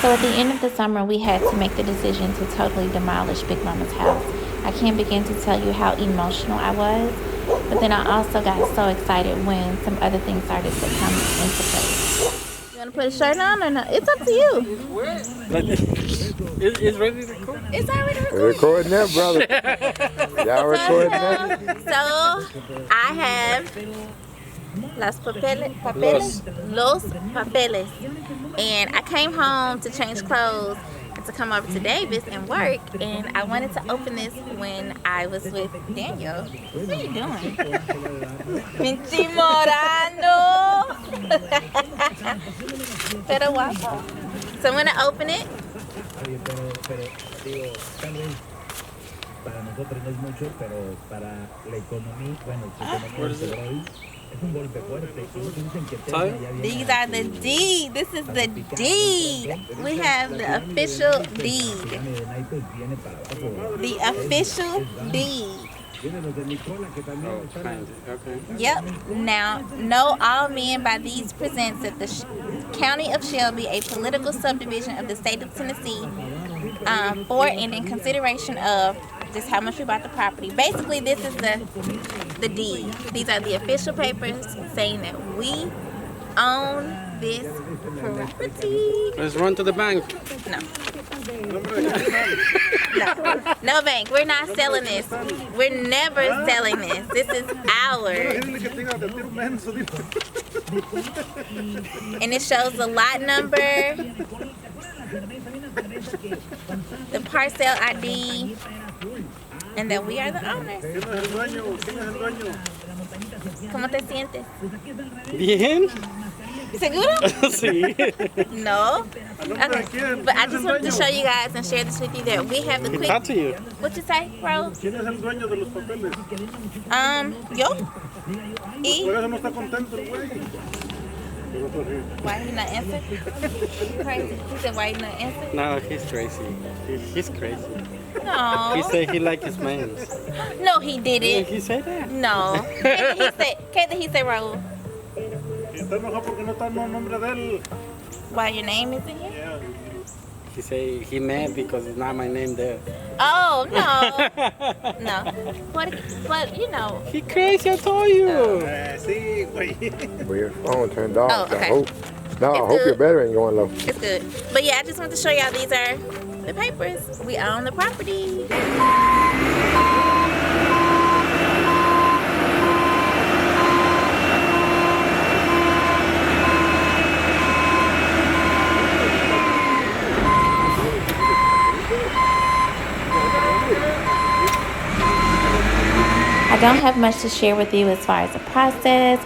So at the end of the summer, we had to make the decision to totally demolish Big Mama's house. I can't begin to tell you how emotional I was, but then I also got so excited when some other things started to come into place. You want to put a shirt on or not? It's up to you. It's ready to record? It's already recording. We're recording now, brother. Y'all recording now? So I have los papeles. And I came home to change clothes and to come over to Davis and work. And I wanted to open this when I was with Daniel. What are you doing? Pinche morano. Pero guapo. So I'm going to open it. Para nosotros no es mucho, pero para la economía, bueno, su economía hoy es un golpe fuerte. These are the deed. This is the deed. We have the official deed. The official deed. Okay. Yep. Now, know all men by these presents that the County of Shelby, a political subdivision of the state of Tennessee, for and in consideration of just how much we bought the property. Basically, this is the deed. These are the official papers saying that we own this property. Let's run to the bank. No. No bank. We're not selling this. We're never selling this. This is ours. And it shows the lot number, the parcel ID, and that we are the owners. ¿Cómo te sientes? Bien. ¿Seguro? Sí. No. Okay. But I just wanted to show you guys and share this with you that we have the quick. Talk to you. What you say, bro? ¿Quién es el dueño de los papeles? Yo. Y. Por eso no está contento el güey. Why he not answer? Crazy. He said why he not answer? No, he's crazy. He's crazy. No. He said he liked his mans. No, he didn't. He said that. No. Katie, he said, Raul. Está enojado porque no está el nombre de él. Why your name isn't here? Yeah. He said he mad because it's not my name there. Oh, no. No. But you know. He crazy, I told you. Sí, güey. Well, your phone turned off. Oh, okay. I hope. No, I hope your battery ain't going low. It's good. But yeah, I just want to show y'all these are the papers. We own the property. I don't have much to share with you as far as the process,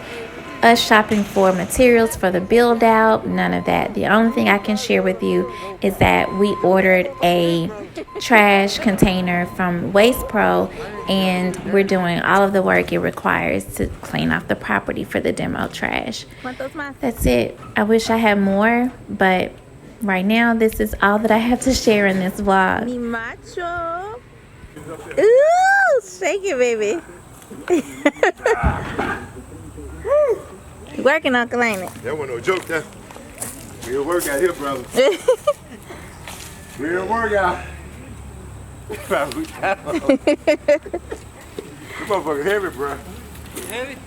us shopping for materials for the build out, none of that. The only thing I can share with you is that we ordered a trash container from Waste Pro, and we're doing all of the work it requires to clean off the property for the demo trash. That's it. I wish I had more, but right now this is all that I have to share in this vlog. Mi macho. Ooh, shake it, baby. Working, Uncle, ain't it? That wasn't no joke, that. Real workout here, brother. Real workout. This motherfucker heavy, bro. Heavy?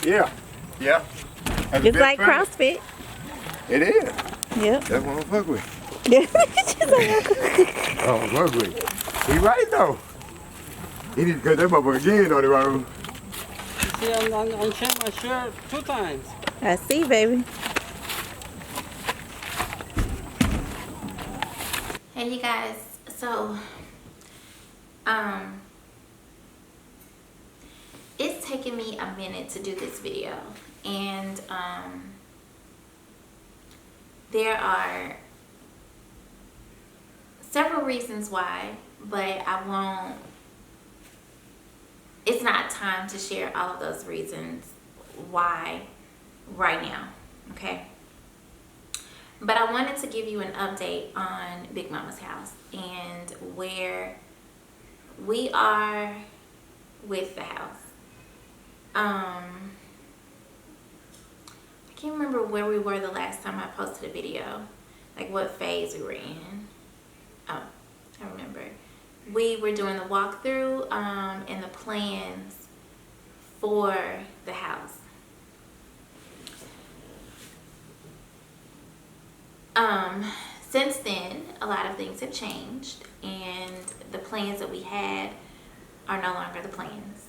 Yeah. Yeah. It's like CrossFit. It is. Yep. That's what I'm fuck with. Yeah. Oh, fuck with. He right, though. He need to cut that motherfucker again, on the right. See, I'm changing my shirt 2 times. I see, baby. Hey, you guys. So, it's taken me a minute to do this video, and there are several reasons why, but I won't. It's not time to share all of those reasons why right now, okay? But I wanted to give you an update on Big Mama's house and where we are with the house. I can't remember where we were the last time I posted a video, like what phase we were in. Oh, I remember. We were doing the walkthrough and the plans for the house. Since then, a lot of things have changed, and the plans that we had are no longer the plans.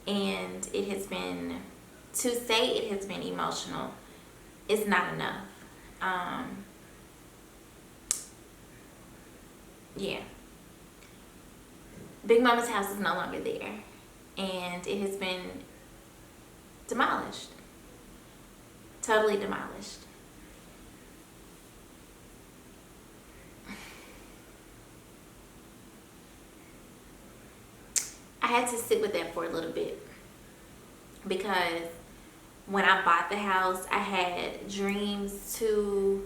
And it has been, to say it has been emotional is not enough. Yeah. Big Mama's house is no longer there, and it has been demolished. Totally demolished. I had to sit with that for a little bit, because when I bought the house, I had dreams to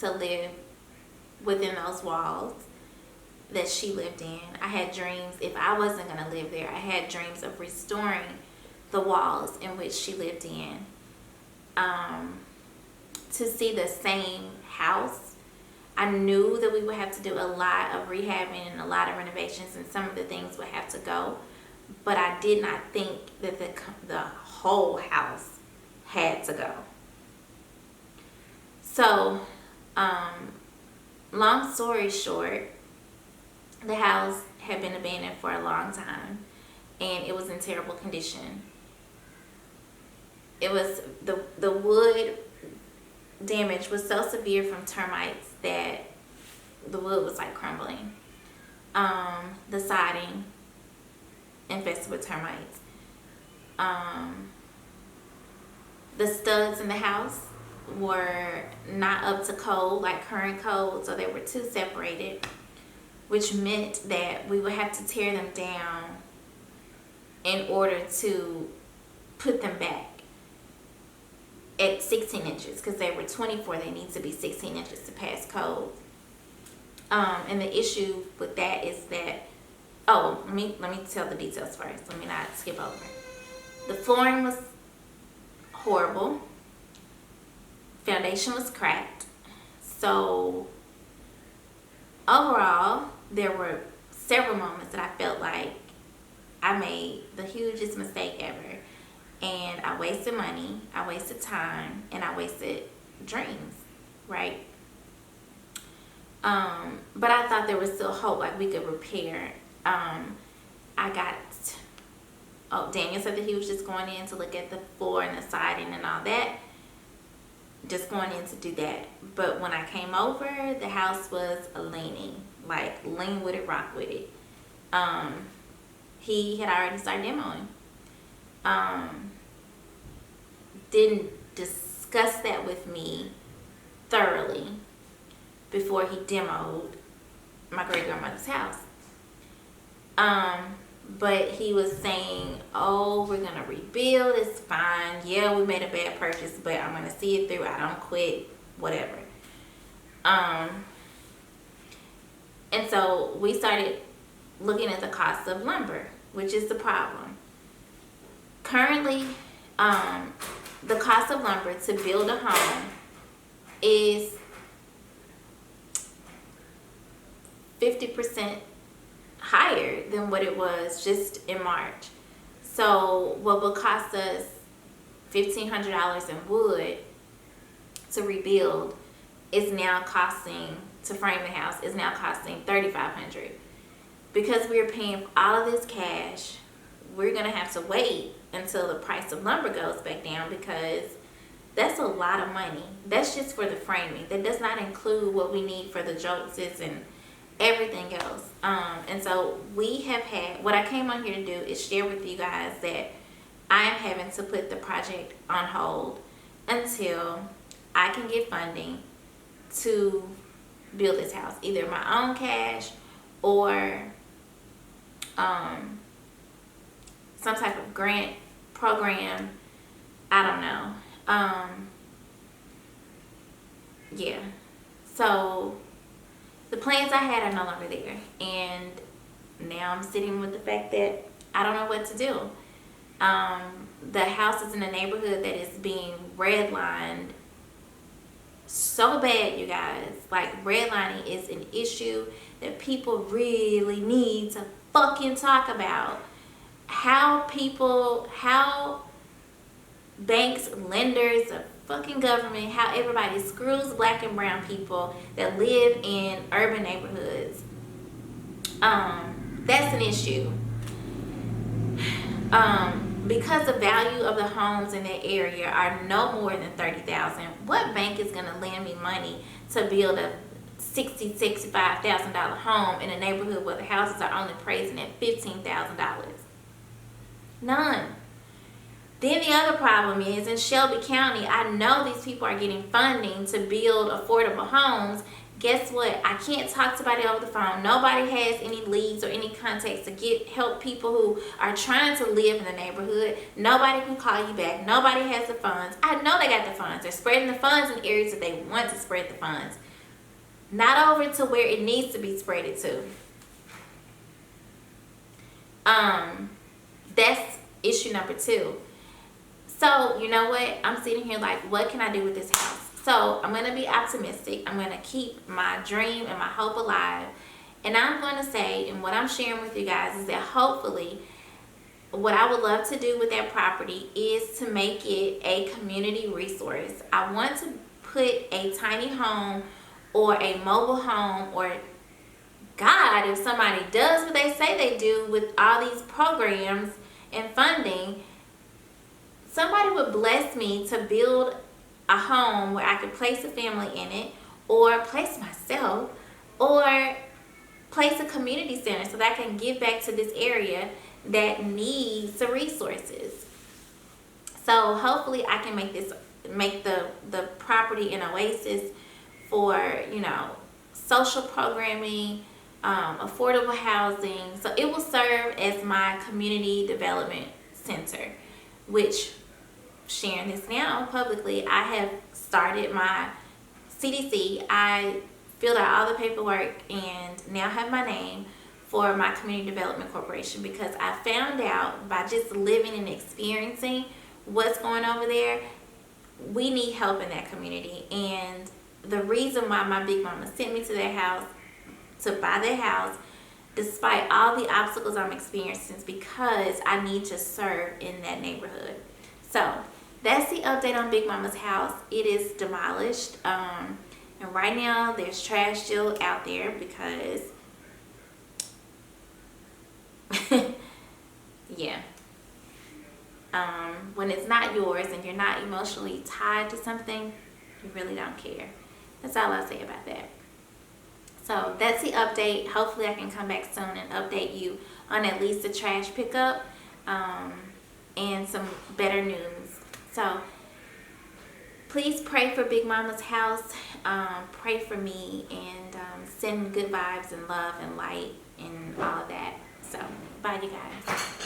live within those walls that she lived in. I had dreams, if I wasn't going to live there, I had dreams of restoring the walls in which she lived in. To see the same house, I knew that we would have to do a lot of rehabbing and a lot of renovations, and some of the things would have to go. But I did not think that the whole house had to go. So, long story short, the house had been abandoned for a long time, and it was in terrible condition. It was, the wood damage was so severe from termites that the wood was like crumbling. The siding infested with termites. The studs in the house were not up to code, like current code, so they were too separated, which meant that we would have to tear them down in order to put them back at 16 inches, because they were 24, they need to be 16 inches to pass code. And the issue with that is that, let me tell the details first. Let me not skip over. The flooring was horrible. Foundation was cracked. So overall, there were several moments that I felt like I made the hugest mistake ever. And I wasted money, I wasted time, and I wasted dreams, right? But I thought there was still hope, like we could repair. Daniel said that he was just going in to look at the floor and the siding and all that. Just going in to do that. But when I came over, the house was leaning, like lean with it, rock with it. He had already started demoing. Didn't discuss that with me thoroughly before he demoed my great grandmother's house. But he was saying, oh, we're gonna rebuild, it's fine. Yeah, we made a bad purchase, but I'm gonna see it through. I don't quit, whatever. And so we started looking at the cost of lumber, which is the problem. Currently, the cost of lumber to build a home is 50% higher than what it was just in March. So what would cost us $1,500 in wood to rebuild is now costing, to frame the house, is now costing $3,500. Because we're paying all of this cash, we're gonna have to wait until the price of lumber goes back down, because that's a lot of money. That's just for the framing. That does not include what we need for the joltses and everything else. And so we have had, what I came on here to do is share with you guys that I am having to put the project on hold until I can get funding to build this house, either my own cash or some type of grant program. I don't know. Yeah. So the plans I had are no longer there, and now I'm sitting with the fact that I don't know what to do. The house is in a neighborhood that is being redlined so bad, you guys. Like, redlining is an issue that people really need to fucking talk about. How banks, lenders, the fucking government, how everybody screws black and brown people that live in urban neighborhoods. That's an issue. Because the value of the homes in that area are no more than $30,000, what bank is going to lend me money to build a $65,000 home in a neighborhood where the houses are only pricing at $15,000? None. Then the other problem is, in Shelby County, I know these people are getting funding to build affordable homes. Guess what? I can't talk to somebody over the phone. Nobody has any leads or any contacts to help people who are trying to live in the neighborhood. Nobody can call you back. Nobody has the funds. I know they got the funds. They're spreading the funds in areas that they want to spread the funds. Not over to where it needs to be spreaded to. That's issue number 2. So, you know what? I'm sitting here like, what can I do with this house? So, I'm going to be optimistic. I'm going to keep my dream and my hope alive. And I'm going to say, and what I'm sharing with you guys is that hopefully, what I would love to do with that property is to make it a community resource. I want to put a tiny home or a mobile home, or God, if somebody does what they say they do with all these programs and funding, somebody would bless me to build a home where I could place a family in it, or place myself, or place a community center so that I can give back to this area that needs the resources. So hopefully I can make the property an oasis for, you know, social programming, affordable housing. So it will serve as my community development center, which, sharing this now publicly, I have started my CDC. I filled out all the paperwork and now have my name for my community development corporation, because I found out by just living and experiencing what's going over there, we need help in that community. And the reason why my big mama sent me to their house to buy their house, despite all the obstacles I'm experiencing, is because I need to serve in that neighborhood. So that's the update on Big Mama's house. It is demolished, and right now there's trash still out there because yeah, when it's not yours and you're not emotionally tied to something, you really don't care. That's all I'll say about that. So that's the update. Hopefully I can come back soon and update you on at least the trash pickup, and some better news. So please pray for Big Mama's house. Pray for me, and send good vibes and love and light and all of that. So bye, you guys.